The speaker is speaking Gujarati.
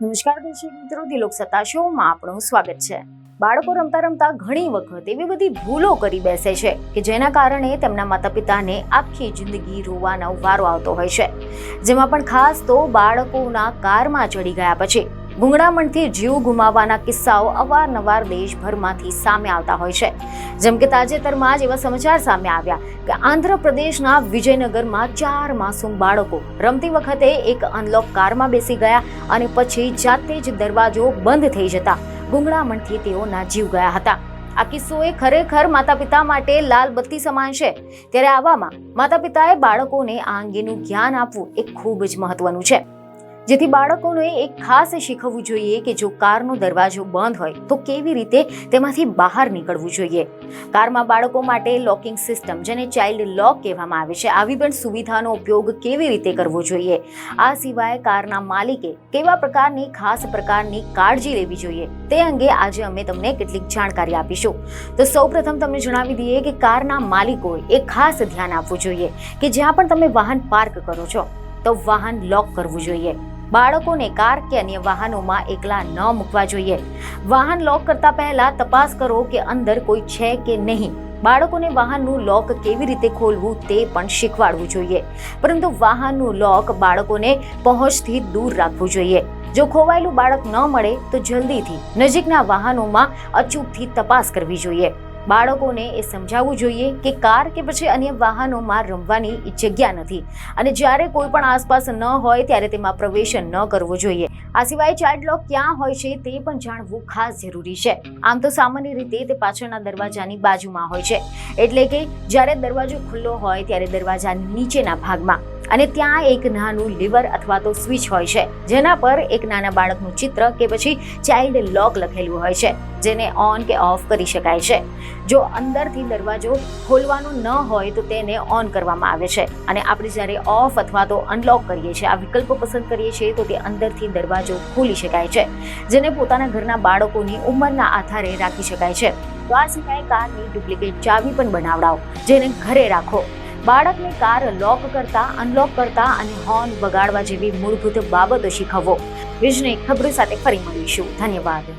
નમસ્કાર દર્શક મિત્રો, દિલોક સત્તા શોમાં આપનું સ્વાગત છે। બાળકો રમતા રમતા ઘણી વખત એવી બધી ભૂલો કરી બેસે છે કે જેના કારણે તેમના માતા પિતાને આખી જિંદગી રોવાનો વારો આવતો હોય છે। જેમાં પણ ખાસ તો બાળકોના કારમાં ચડી ગયા પછી ગુંગળામણથી જીવ ગુમાવવાના કિસ્સાઓ અવારનવાર દેશભરમાંથી સામે આવતા હોય છે। જેમ કે તાજેતરમાં જ એવા સમાચાર સામે આવ્યા કે આંધ્રપ્રદેશના વિજયનગરમાં 4 માસૂમ બાળકો રમતી વખતે એક અનલોક કારમાં બેસી ગયા અને પછી જાતે જ દરવાજો બંધ થઈ જતા ગુંગળામણથી તેઓના જીવ ગયા હતા। આ કિસ્સો એ ખરેખર માતા પિતા માટે લાલ બત્તી સમાન છે। ત્યારે આવામાં માતા પિતાએ બાળકોને આ અંગેનું જ્ઞાન આપવું એ ખૂબ જ મહત્વનું છે, જેથી બાળકોને એક ખાસ શીખવવું જોઈએ કે જો કારનો દરવાજો બંધ હોય તો કેવી રીતે તેમાંથી બહાર નીકળવું જોઈએ। કારમાં બાળકો માટે લોકિંગ સિસ્ટમ, જેને ચાઇલ્ડ લોક કહેવામાં આવે છે, આવી પણ સુવિધાનો ઉપયોગ કેવી રીતે કરવો જોઈએ। આ સિવાય કારના માલિકે કેવા પ્રકારની ખાસ પ્રકારની કાળજી લેવી જોઈએ તે અંગે આજે અમે તમને કેટલીક જાણકારી આપીશું। તો સૌપ્રથમ તમને જણાવી દઈએ કે કારના માલિકોએ એક ખાસ ધ્યાન આપવું જોઈએ કે જ્યાં પણ તમે વાહન પાર્ક કરો છો તો વાહન લોક કરવું જોઈએ। બાળકોને કાર કે અન્ય વાહનોમાં એકલા ન મૂકવા જોઈએ। વાહન લોક કરતા પહેલા તપાસ કરો કે અંદર કોઈ છે કે નહીં। બાળકોને વાહનનું લોક કેવી રીતે ખોલવું તે પણ શીખવાડવું જોઈએ, પરંતુ વાહનનું લોક બાળકોને પહોંચથી દૂર રાખવું જોઈએ। જો ખોવાયેલું બાળક ન મળે તો જલ્દીથી નજીકના વાહનોમાં અચૂકથી તપાસ કરવી જોઈએ। બાળકોને એ સમજાવવું જોઈએ કે કાર કે પછી અન્ય વાહનોમાં રમવાની જગ્યા નથી અને જ્યારે કોઈ પણ આસપાસ ન હોય ત્યારે તેમાં પ્રવેશ ન કરવો જોઈએ। આ સિવાય ચાઇલ્ડ લોક ક્યાં હોય છે તે પણ જાણવું ખાસ જરૂરી છે। આમ તો સામાન્ય રીતે તે પાછળના દરવાજાની બાજુમાં હોય છે, એટલે કે જ્યારે દરવાજો ખુલ્લો હોય ત્યારે દરવાજાની નીચેના ભાગમાં, અને ત્યાં એક નાનું લીવર અથવા તો સ્વિચ હોય છે જેના પર એક નાના બાળકનું ચિત્ર કે પછી ચાઇલ્ડ લોક લખેલું હોય છે, જેને ઓન કે ઓફ કરી શકાય છે। જો અંદરથી દરવાજો ખોલવાનો ન હોય તો તેને ઓન કરવામાં આવે છે, અને આપણે જ્યારે ઓફ અથવા તો અનલોક કરીએ છીએ, આ વિકલ્પો પસંદ કરીએ છીએ તો તે અંદરથી દરવાજો ખોલી શકાય છે, જેને પોતાના ઘરના બાળકોની ઉંમરના આધારે રાખી શકાય છે। તો આ સિવાય કારની ડુપ્લિકેટ ચાવી પણ બનાવડાવો, જેને ઘરે રાખો। બાળકને કાર લોક કરતા, અનલોક કરતા અને હોર્ન વગાડવા જેવી મૂળભૂત બાબતો શીખવો। બીજની ખબરો સાથે ફરી મળીશું। ધન્યવાદ।